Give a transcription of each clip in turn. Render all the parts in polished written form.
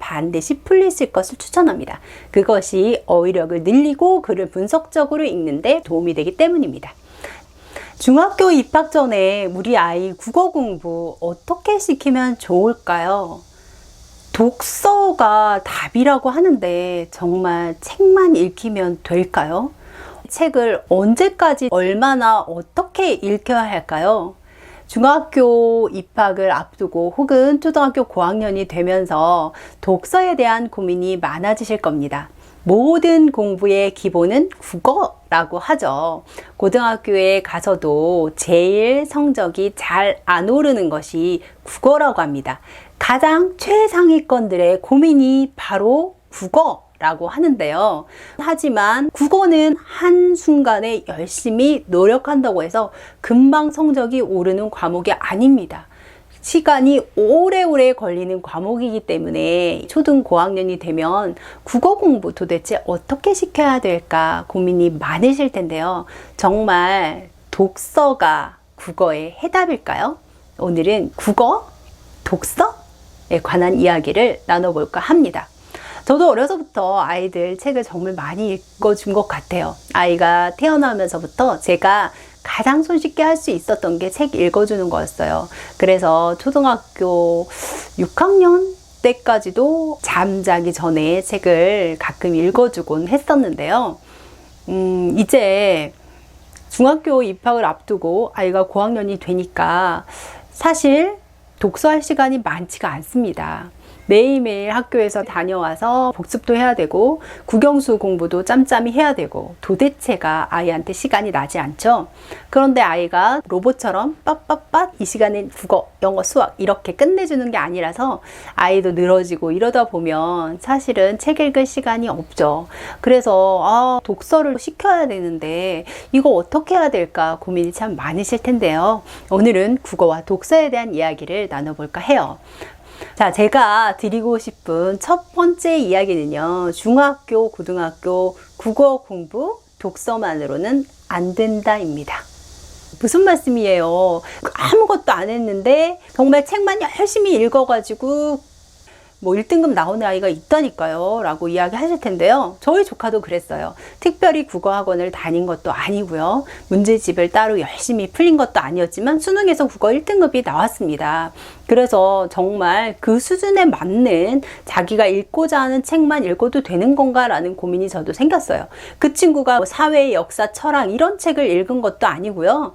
반드시 풀리실 것을 추천합니다. 그것이 어휘력을 늘리고 글을 분석적으로 읽는데 도움이 되기 때문입니다. 중학교 입학 전에 우리 아이 국어 공부 어떻게 시키면 좋을까요? 독서가 답이라고 하는데 정말 책만 읽히면 될까요? 책을 언제까지 얼마나 어떻게 읽혀야 할까요? 중학교 입학을 앞두고 혹은 초등학교 고학년이 되면서 독서에 대한 고민이 많아지실 겁니다. 모든 공부의 기본은 국어라고 하죠. 고등학교에 가서도 제일 성적이 잘 안 오르는 것이 국어라고 합니다. 가장 최상위권들의 고민이 바로 국어라고 하는데요. 하지만 국어는 한순간에 열심히 노력한다고 해서 금방 성적이 오르는 과목이 아닙니다. 시간이 오래오래 걸리는 과목이기 때문에 초등 고학년이 되면 국어 공부 도대체 어떻게 시켜야 될까 고민이 많으실 텐데요. 정말 독서가 국어의 해답일까요? 오늘은 국어, 독서에 관한 이야기를 나눠볼까 합니다. 저도 어려서부터 아이들 책을 정말 많이 읽어준 것 같아요. 아이가 태어나면서부터 제가 가장 손쉽게 할 수 있었던 게 책 읽어주는 거였어요. 그래서 초등학교 6학년 때까지도 잠자기 전에 책을 가끔 읽어주곤 했었는데요. 이제 중학교 입학을 앞두고 아이가 고학년이 되니까 사실 독서할 시간이 많지가 않습니다. 매일매일 학교에서 다녀와서 복습도 해야 되고 국영수 공부도 짬짬이 해야 되고 도대체가 아이한테 시간이 나지 않죠. 그런데 아이가 로봇처럼 빡빡빡 이 시간엔 국어, 영어, 수학 이렇게 끝내주는 게 아니라서 아이도 늘어지고 이러다 보면 사실은 책 읽을 시간이 없죠. 그래서 독서를 시켜야 되는데 이거 어떻게 해야 될까 고민이 참 많으실 텐데요. 오늘은 국어와 독서에 대한 이야기를 나눠볼까 해요. 자, 제가 드리고 싶은 첫 번째 이야기는요. 중학교, 고등학교 국어 공부, 독서만으로는 안 된다입니다. 무슨 말씀이에요? 아무것도 안 했는데 정말 책만 열심히 읽어가지고 뭐 1등급 나오는 아이가 있다니까요 라고 이야기 하실 텐데요. 저희 조카도 그랬어요. 특별히 국어학원을 다닌 것도 아니고요. 문제집을 따로 열심히 풀린 것도 아니었지만 수능에서 국어 1등급이 나왔습니다. 그래서 정말 그 수준에 맞는 자기가 읽고자 하는 책만 읽어도 되는 건가 라는 고민이 저도 생겼어요. 그 친구가 사회, 역사, 철학 이런 책을 읽은 것도 아니고요.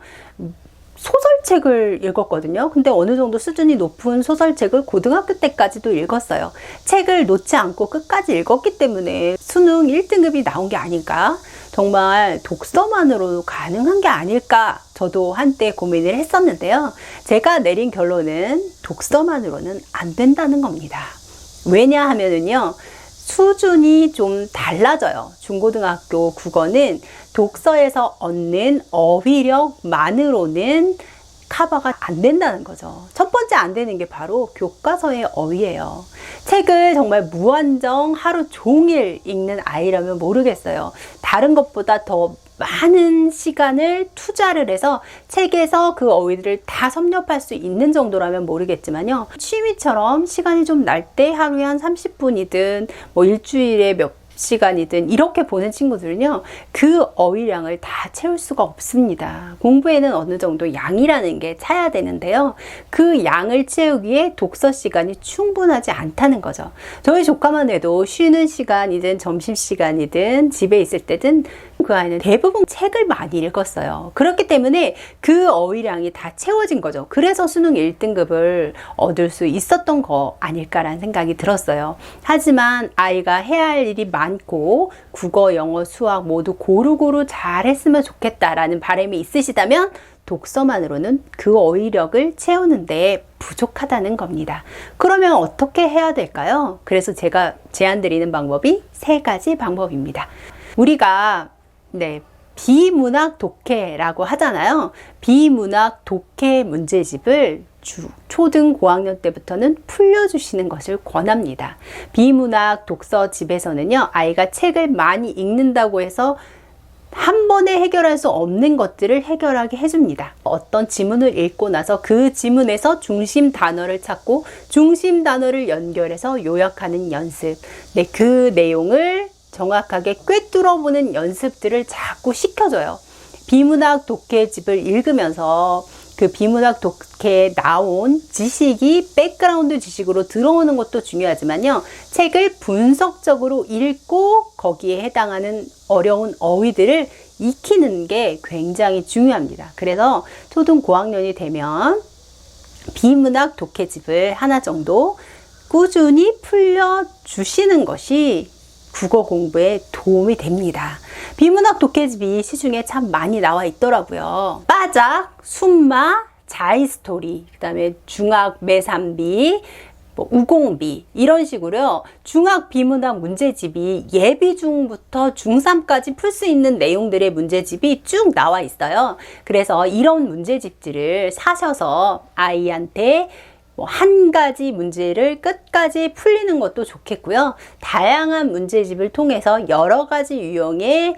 소설책을 읽었거든요. 근데 어느 정도 수준이 높은 소설책을 고등학교 때까지도 읽었어요. 책을 놓지 않고 끝까지 읽었기 때문에 수능 1등급이 나온 게 아닐까? 정말 독서만으로 가능한 게 아닐까? 저도 한때 고민을 했었는데요. 제가 내린 결론은 독서만으로는 안 된다는 겁니다. 왜냐 하면은요. 수준이 좀 달라져요. 중고등학교 국어는 독서에서 얻는 어휘력만으로는 커버가 안 된다는 거죠. 첫 번째 안 되는 게 바로 교과서의 어휘예요. 책을 정말 무한정 하루 종일 읽는 아이라면 모르겠어요. 다른 것보다 더 많은 시간을 투자를 해서 책에서 그 어휘들을 다 섭렵할 수 있는 정도라면 모르겠지만요. 취미처럼 시간이 좀 날 때 하루에 한 30분이든 뭐 일주일에 몇 시간이든 이렇게 보는 친구들은요. 그 어휘량을 다 채울 수가 없습니다. 공부에는 어느 정도 양이라는 게 차야 되는데요. 그 양을 채우기에 독서 시간이 충분하지 않다는 거죠. 저희 조카만 해도 쉬는 시간이든 점심시간이든 집에 있을 때든 그 아이는 대부분 책을 많이 읽었어요. 그렇기 때문에 그 어휘량이 다 채워진 거죠. 그래서 수능 1등급을 얻을 수 있었던 거 아닐까라는 생각이 들었어요. 하지만 아이가 해야 할 일이 많고 국어, 영어, 수학 모두 고루고루 잘 했으면 좋겠다라는 바람이 있으시다면 독서만으로는 그 어휘력을 채우는데 부족하다는 겁니다. 그러면 어떻게 해야 될까요? 그래서 제가 제안드리는 방법이 3가지 방법입니다. 우리가 비문학 독해라고 하잖아요. 비문학 독해 문제집을 초등 고학년 때부터는 풀려주시는 것을 권합니다. 비문학 독서집에서는요, 아이가 책을 많이 읽는다고 해서 한 번에 해결할 수 없는 것들을 해결하게 해줍니다. 어떤 지문을 읽고 나서 그 지문에서 중심 단어를 찾고 중심 단어를 연결해서 요약하는 연습. 네, 그 내용을 정확하게 꿰뚫어보는 연습들을 자꾸 시켜줘요. 비문학 독해집을 읽으면서 그 비문학 독해에 나온 지식이 백그라운드 지식으로 들어오는 것도 중요하지만요. 책을 분석적으로 읽고 거기에 해당하는 어려운 어휘들을 익히는 게 굉장히 중요합니다. 그래서 초등 고학년이 되면 비문학 독해집을 하나 정도 꾸준히 풀려주시는 것이 국어 공부에 도움이 됩니다. 비문학 독해집이 시중에 참 많이 나와 있더라고요. 빠작, 순마, 자이스토리, 그 다음에 중학 매산비, 우공비 이런 식으로요. 중학 비문학 문제집이 예비중부터 중3까지 풀 수 있는 내용들의 문제집이 쭉 나와 있어요. 그래서 이런 문제집들을 사셔서 아이한테 한 가지 문제를 끝까지 풀리는 것도 좋겠고요. 다양한 문제집을 통해서 여러 가지 유형의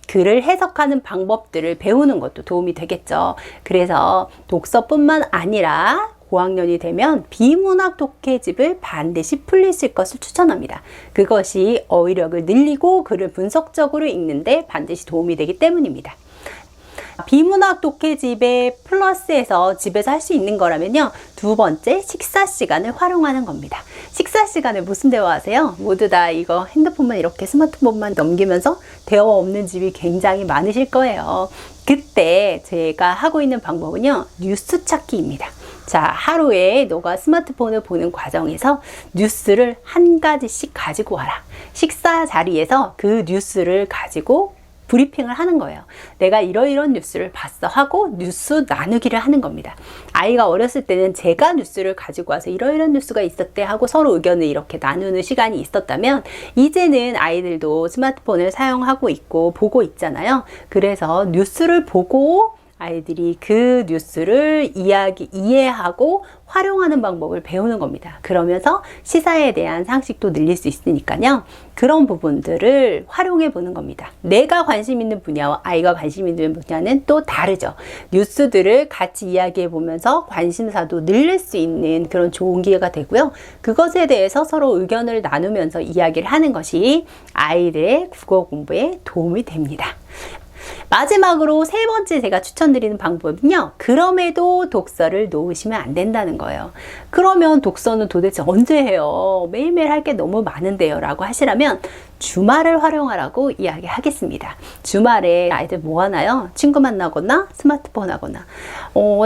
글을 해석하는 방법들을 배우는 것도 도움이 되겠죠. 그래서 독서뿐만 아니라 고학년이 되면 비문학 독해집을 반드시 풀리실 것을 추천합니다. 그것이 어휘력을 늘리고 글을 분석적으로 읽는데 반드시 도움이 되기 때문입니다. 비문학 독해집에 플러스해서 집에서 할 수 있는 거라면요. 두 번째, 식사 시간을 활용하는 겁니다. 식사 시간에 무슨 대화하세요? 모두 다 이거 핸드폰만 이렇게 스마트폰만 넘기면서 대화 없는 집이 굉장히 많으실 거예요. 그때 제가 하고 있는 방법은요. 뉴스 찾기입니다. 자, 하루에 너가 스마트폰을 보는 과정에서 뉴스를 한 가지씩 가지고 와라. 식사 자리에서 그 뉴스를 가지고 브리핑을 하는 거예요. 내가 이러이런 뉴스를 봤어 하고 뉴스 나누기를 하는 겁니다. 아이가 어렸을 때는 제가 뉴스를 가지고 와서 이러이런 뉴스가 있었대 하고 서로 의견을 이렇게 나누는 시간이 있었다면 이제는 아이들도 스마트폰을 사용하고 있고 보고 있잖아요. 그래서 뉴스를 보고 아이들이 그 뉴스를 이해하고 활용하는 방법을 배우는 겁니다. 그러면서 시사에 대한 상식도 늘릴 수 있으니까요. 그런 부분들을 활용해 보는 겁니다. 내가 관심 있는 분야와 아이가 관심 있는 분야는 또 다르죠. 뉴스들을 같이 이야기해 보면서 관심사도 늘릴 수 있는 그런 좋은 기회가 되고요. 그것에 대해서 서로 의견을 나누면서 이야기를 하는 것이 아이들의 국어 공부에 도움이 됩니다. 마지막으로 세 번째 제가 추천드리는 방법은요. 그럼에도 독서를 놓으시면 안 된다는 거예요. 그러면 독서는 도대체 언제 해요? 매일매일 할 게 너무 많은데요. 라고 하시라면 주말을 활용하라고 이야기하겠습니다. 주말에 아이들 뭐 하나요? 친구 만나거나 스마트폰 하거나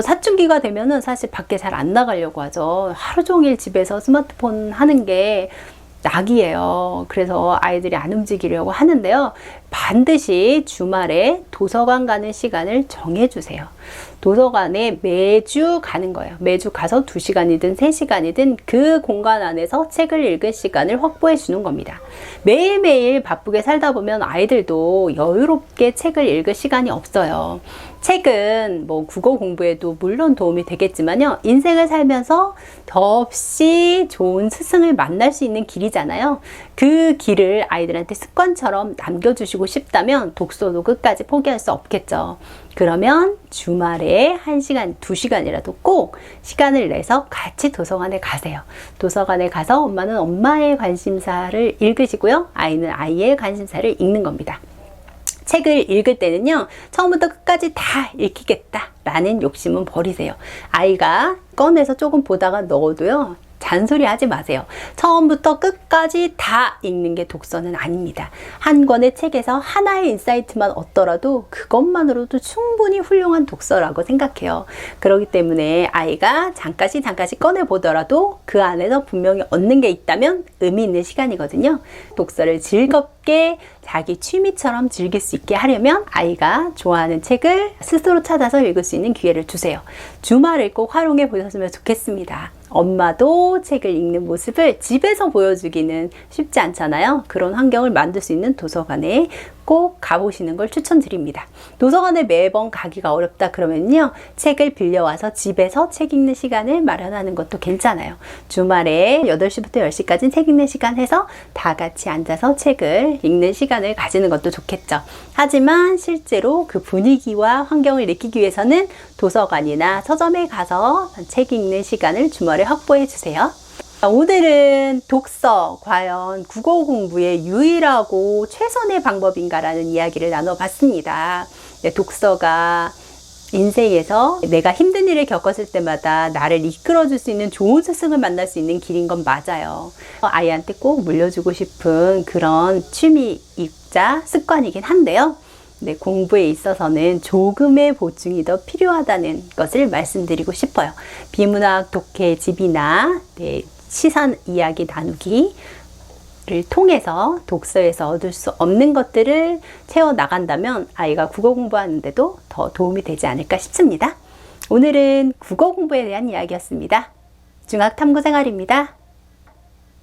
사춘기가 되면은 사실 밖에 잘 안 나가려고 하죠. 하루 종일 집에서 스마트폰 하는 게 낙이에요. 그래서 아이들이 안 움직이려고 하는데요. 반드시 주말에 도서관 가는 시간을 정해주세요. 도서관에 매주 가는 거예요. 매주 가서 2시간이든 3시간이든 그 공간 안에서 책을 읽을 시간을 확보해 주는 겁니다. 매일매일 바쁘게 살다 보면 아이들도 여유롭게 책을 읽을 시간이 없어요. 책은 뭐 국어 공부에도 물론 도움이 되겠지만요. 인생을 살면서 더없이 좋은 스승을 만날 수 있는 길이잖아요. 그 길을 아이들한테 습관처럼 남겨주시고 싶다면 독서도 끝까지 포기할 수 없겠죠. 그러면 주말에 1시간, 2시간이라도 꼭 시간을 내서 같이 도서관에 가세요. 도서관에 가서 엄마는 엄마의 관심사를 읽으시고요. 아이는 아이의 관심사를 읽는 겁니다. 책을 읽을 때는요. 처음부터 끝까지 다 읽히겠다 라는 욕심은 버리세요. 아이가 꺼내서 조금 보다가 넣어도요. 잔소리 하지 마세요. 처음부터 끝까지 다 읽는 게 독서는 아닙니다. 한 권의 책에서 하나의 인사이트만 얻더라도 그것만으로도 충분히 훌륭한 독서라고 생각해요. 그렇기 때문에 아이가 잠깐씩 꺼내보더라도 그 안에서 분명히 얻는 게 있다면 의미 있는 시간이거든요. 독서를 즐겁게 자기 취미처럼 즐길 수 있게 하려면 아이가 좋아하는 책을 스스로 찾아서 읽을 수 있는 기회를 주세요. 주말을 꼭 활용해 보셨으면 좋겠습니다. 엄마도 책을 읽는 모습을 집에서 보여주기는 쉽지 않잖아요. 그런 환경을 만들 수 있는 도서관에 꼭 가보시는 걸 추천드립니다. 도서관에 매번 가기가 어렵다 그러면요, 책을 빌려와서 집에서 책 읽는 시간을 마련하는 것도 괜찮아요. 주말에 8시부터 10시까지 책 읽는 시간 해서 다 같이 앉아서 책을 읽는 시간을 가지는 것도 좋겠죠. 하지만 실제로 그 분위기와 환경을 느끼기 위해서는 도서관이나 서점에 가서 책 읽는 시간을 주말에 확보해 주세요. 오늘은 독서, 과연 국어 공부의 유일하고 최선의 방법인가라는 이야기를 나눠봤습니다. 독서가 인생에서 내가 힘든 일을 겪었을 때마다 나를 이끌어줄 수 있는 좋은 스승을 만날 수 있는 길인 건 맞아요. 아이한테 꼭 물려주고 싶은 그런 취미이자 습관이긴 한데요. 네, 공부에 있어서는 조금의 보충이 더 필요하다는 것을 말씀드리고 싶어요. 비문학 독해 집이나 시선 이야기 나누기를 통해서 독서에서 얻을 수 없는 것들을 채워나간다면 아이가 국어 공부하는데도 더 도움이 되지 않을까 싶습니다. 오늘은 국어 공부에 대한 이야기였습니다. 중학탐구생활입니다.